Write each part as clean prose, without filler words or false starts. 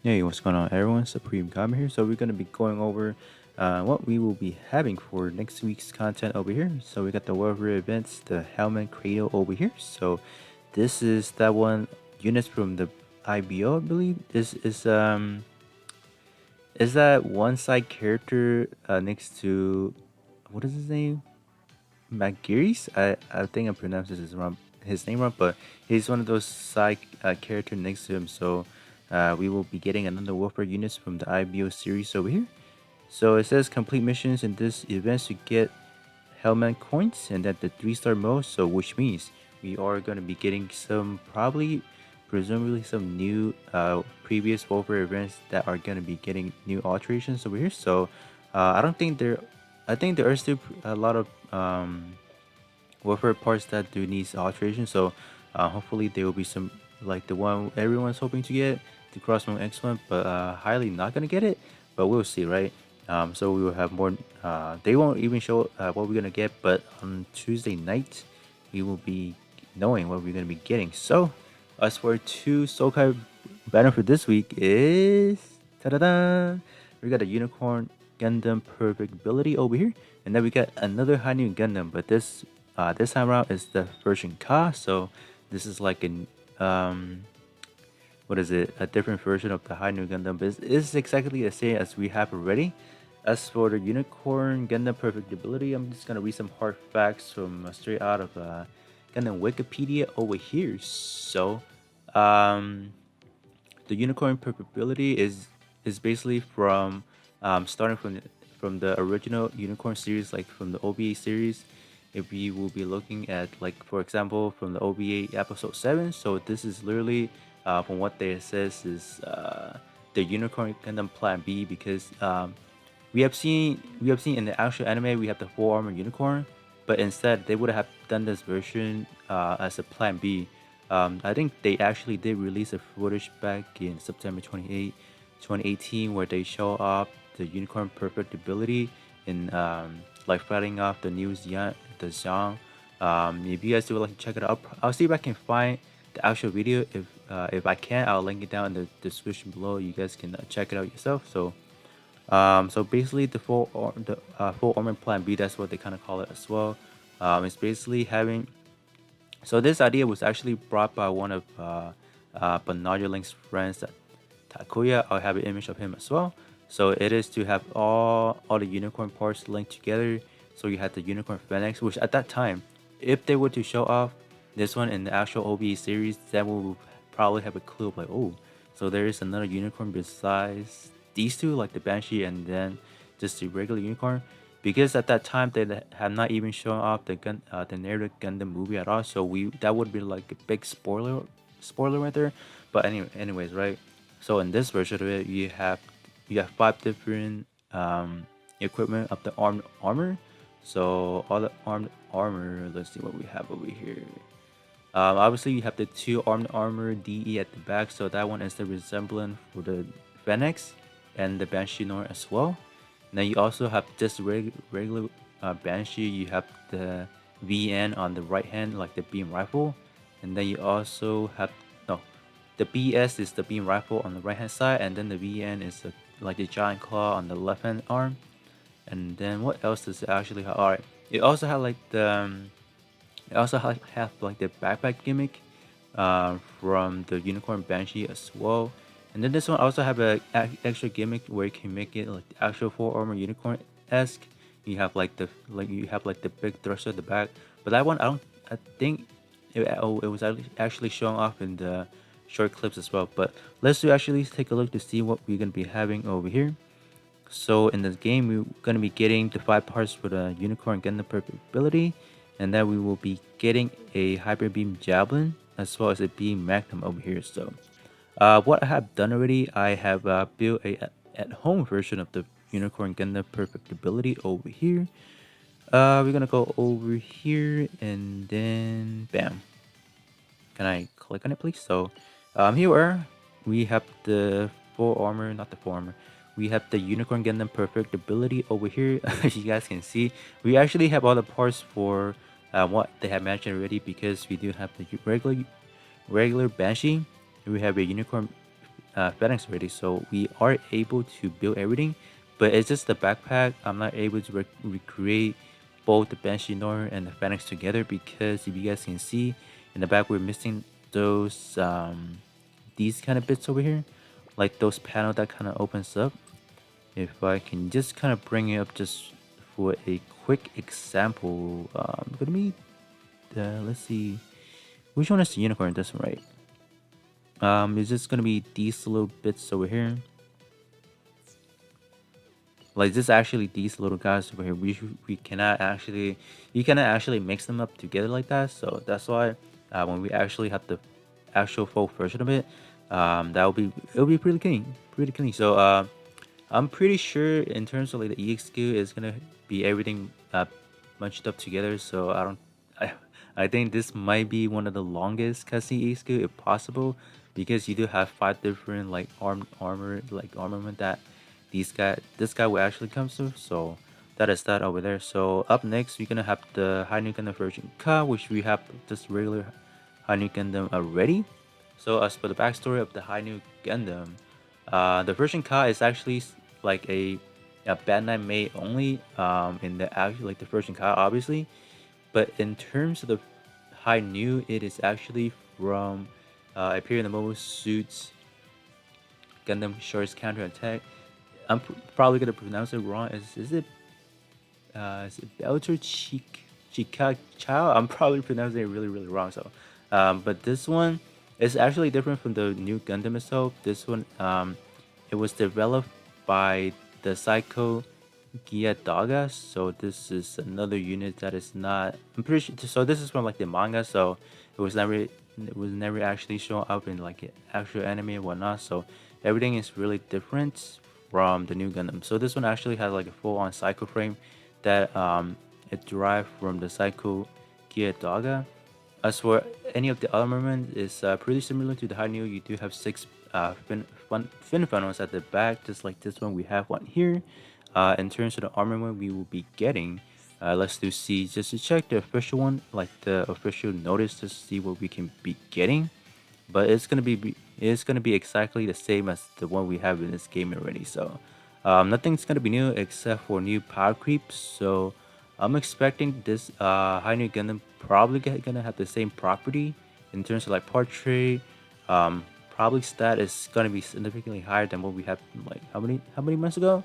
Hey, what's going on, everyone? Supreme Gamer here. So we're gonna be going over what we will be having for next week's content over here. So we got the warfare events, the helmet cradle over here. So this is that one units from the IBO, I believe. This is that one side character next to what is his name? Magiris? I think I pronounced his name wrong, but he's one of those side character next to him. So we will be getting another warfare units from the IBO series over here. So it says complete missions in this event to get Hellman coins and at the 3-star mode. So which means we are going to be getting some presumably some new previous warfare events that are going to be getting new alterations over here. So I don't think there. I think there are still a lot of warfare parts that do need alteration. So hopefully there will be some like the one everyone's hoping to get, the Crossbone X1, but highly not gonna get it. But we'll see, right? So we will have more. They won't even show what we're gonna get, but on Tuesday night we will be knowing what we're gonna be getting. So as for two Sokai banner for this week is ta-da-da! We got a Unicorn Gundam Perfect Ability over here, and then we got another high new Gundam, but this time around is the version Ka. So this is like an what is it? A different version of the high new Gundam, but it's exactly the same as we have already. As for the Unicorn Gundam Perfect Ability, I'm just gonna read some hard facts from straight out of Gundam Wikipedia over here. So, um, the Unicorn Perpetuity is basically from starting from the original Unicorn series, like from the OVA series. If we will be looking at, like, for example, from the OVA episode 7, so this is literally from what they says is the Unicorn Gundam Plan B, because we have seen in the actual anime we have the full armor unicorn, but instead they would have done this version as a Plan B. I think they actually did release a footage back in September 28, 2018, where they show off the unicorn perfect ability in like fighting off the new Xiang. If you guys would like to check it out, I'll see if I can find the actual video. If I can, I'll link it down in the description below. You guys can check it out yourself. So basically, the full armor plan B, that's what they kind of call it as well. It's basically having. So this idea was actually brought by one of Bernardo Link's friends, that Takuya. I'll have an image of him as well. So it is to have all the unicorn parts linked together. So you had the unicorn phoenix, which at that time, if they were to show off this one in the actual OVE series, then we'll probably have a clue of like, oh, so there is another unicorn besides these two, like the Banshee and then just the regular unicorn. Because at that time they have not even shown off the narrative Gundam movie at all, so we that would be like a big spoiler right there. But anyways, right? So in this version of it, you have 5 different equipment of the armed armor. So all the armed armor. Let's see what we have over here. Obviously, you have the 2 armed armor DE at the back, so that one is the resemblance for the Phoenix and the Banshee Nor as well. And then you also have this regular Banshee. You have the VN on the right hand, like the beam rifle, and then you also have no, the BS is the beam rifle on the right hand side, and then the VN is like the giant claw on the left hand arm. And then what else does it actually have? All right, it also have like have like the backpack gimmick from the Unicorn Banshee as well. And then this one also have a extra gimmick where you can make it like the actual full armor unicorn esque. You have like the big thruster at the back, but that one I think it was actually showing off in the short clips as well. But let's actually take a look to see what we're gonna be having over here. So in this game, we're going to be getting the 5 parts for the Unicorn Gundam Perfect ability, and then we will be getting a Hyper Beam Javelin as well as a Beam Magnum over here. So what I have done already, I have built a at-home version of the Unicorn Gundam Perfect ability over here. We're gonna go over here and then bam. Can I click on it, please? So, here we are. We have the full armor, not the full armor. We have the Unicorn Gundam Perfect ability over here. As you guys can see, we actually have all the parts for what they have mentioned already, because we do have the regular Banshee. We have a Unicorn Phalanx already, so we are able to build everything. But it's just the backpack. I'm not able to recreate both the Banshee Nor and the Phalanx together because if you guys can see in the back, we're missing those these kind of bits over here, like those panel that kind of opens up. If I can just kind of bring it up just for a quick example, gonna be let's see, which one is the unicorn? This one, right? It's just gonna be these little bits over here. Like this actually these little guys over here. We cannot actually you cannot actually mix them up together like that. So that's why when we actually have the actual full version of it, that will be it'll be pretty clean, pretty clean. So I'm pretty sure in terms of like the EX skill is gonna be everything bunched up together. So I, I think this might be one of the longest cutscene EX skill if possible, because you do have 5 different like armament that this guy will actually come to. So that is that over there. So up next we're gonna have the High New Gundam version Ka, which we have just regular High New Gundam already. So as for the backstory of the High New Gundam, the version Ka is actually like a Bandai made only in the actual like the version Ka obviously, but in terms of the High New, it is actually from Appear in the Mobile Suits Gundam Short's Counterattack. I'm probably gonna pronounce it wrong. Is it Belter Chika Chow? I'm probably pronouncing it really wrong. So, but this one is actually different from the new Gundam itself. This one, it was developed by the Psycho Daga. So this is another unit that is not. I'm pretty sure. So this is from like the manga. So it was never actually shown up in like an actual anime and whatnot. So everything is really different from the new Gundam. So this one actually has like a full-on Psycho frame that it derived from the Psycho Daga. As for any of the armament, is pretty similar to the High New. You do have 6 fin funnels at the back, just like this one. We have one here. In terms of the armament we will be getting, let's do see just to check the official one, like the official notice, to see what we can be getting. But it's gonna be exactly the same as the one we have in this game already. So nothing's gonna be new except for new power creeps. So I'm expecting this High New Gundam probably gonna have the same property in terms of like portrait. Probably stat is gonna be significantly higher than what we had like how many months ago?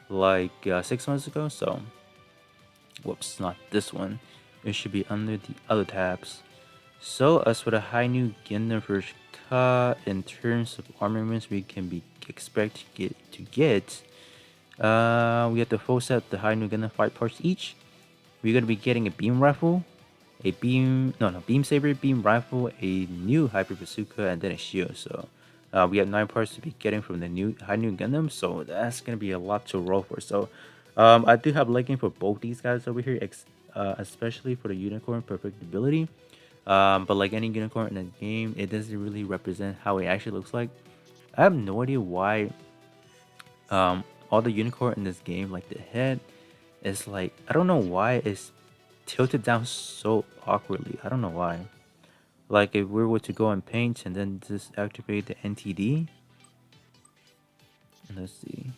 Like 6 months ago. So whoops, not this one. It should be under the other tabs. So as for the High New Gundam first cut, in terms of armaments we can be expect to get, we have the full set of the High New Gundam 5 parts each. We're gonna be getting a beam rifle, a beam saber, beam rifle, a new hyper bazooka, and then a shield. So we have 9 parts to be getting from the new High New Gundam. So that's gonna be a lot to roll for. So I do have liking for both these guys over here, especially for the unicorn perfectibility. But like any unicorn in the game, it doesn't really represent how it actually looks like. I have no idea why all the unicorn in this game, like the head, is like, I don't know why it's tilted down so awkwardly. I don't know why. Like if we were to go and paint and then just activate the NTD, let's see.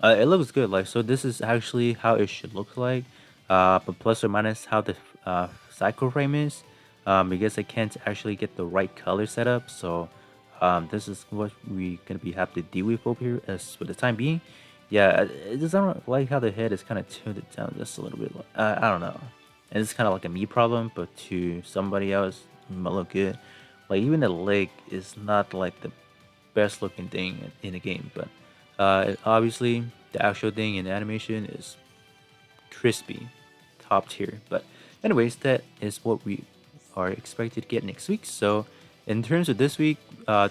It looks good. Like, so this is actually how it should look like. But plus or minus how the cycle frame is. Because I can't actually get the right color setup. So this is what we're gonna be have to deal with over here as for the time being. Yeah, it doesn't like how the head is kind of tilted down just a little bit. I don't know. And it's kind of like a me problem, but to somebody else, it might look good. Like even the leg is not like the best looking thing in the game, but obviously the actual thing in the animation is crispy, top tier. But anyways, that is what we are expected to get next week. So in terms of this week,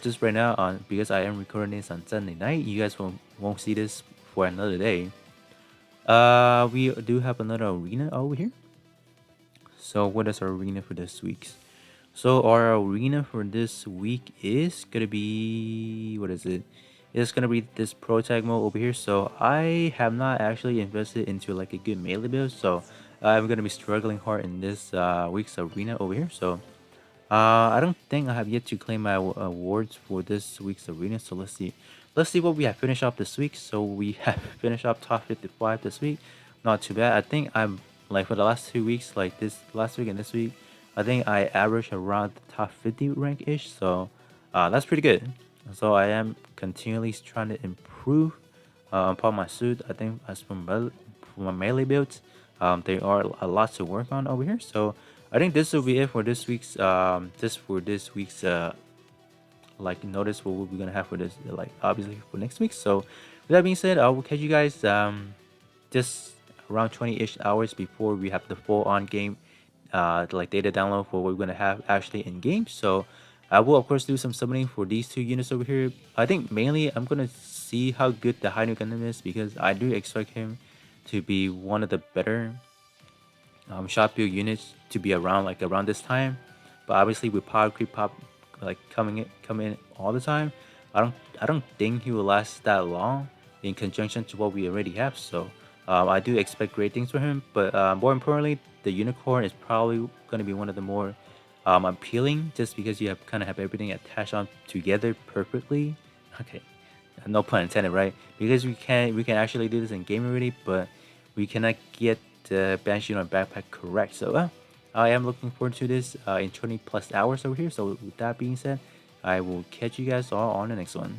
just right now on because I am recording this on Sunday night, you guys won't see this for another day. We do have another arena over here. So what is our arena for this week? So our arena for this week is gonna be, what is it? It's gonna be this pro tag mode over here. So I have not actually invested into like a good melee build, so I'm gonna be struggling hard in this week's arena over here. So I don't think I have yet to claim my awards for this week's arena. So let's see. Let's see what we have finished up this week. So we have finished up top 55 this week. Not too bad. I think I'm like for the last 2 weeks, like this last week and this week, I think I averaged around the top 50 rank ish. So that's pretty good. So I am continually trying to improve upon my suit. I think as for my melee builds, there are a lot to work on over here. So I think this will be it for this week's like notice what we're gonna have for this like obviously for next week. So with that being said, I will catch you guys just around 20-ish hours before we have the full on game like data download for what we're gonna have actually in game. So I will of course do some summoning for these two units over here. I think mainly I'm gonna see how good the High Gundam is because I do expect him to be one of the better shot build units to be around like around this time. But obviously with power creep pop like coming in all the time, I don't think he will last that long in conjunction to what we already have. So I do expect great things for him. But more importantly, the unicorn is probably going to be one of the more appealing just because you have kind of have everything attached on together perfectly. Okay, no pun intended, right? Because we can actually do this in game already, but we cannot get the Banshee on backpack correct. So I am looking forward to this in 20 plus hours over here. So with that being said, I will catch you guys all on the next one.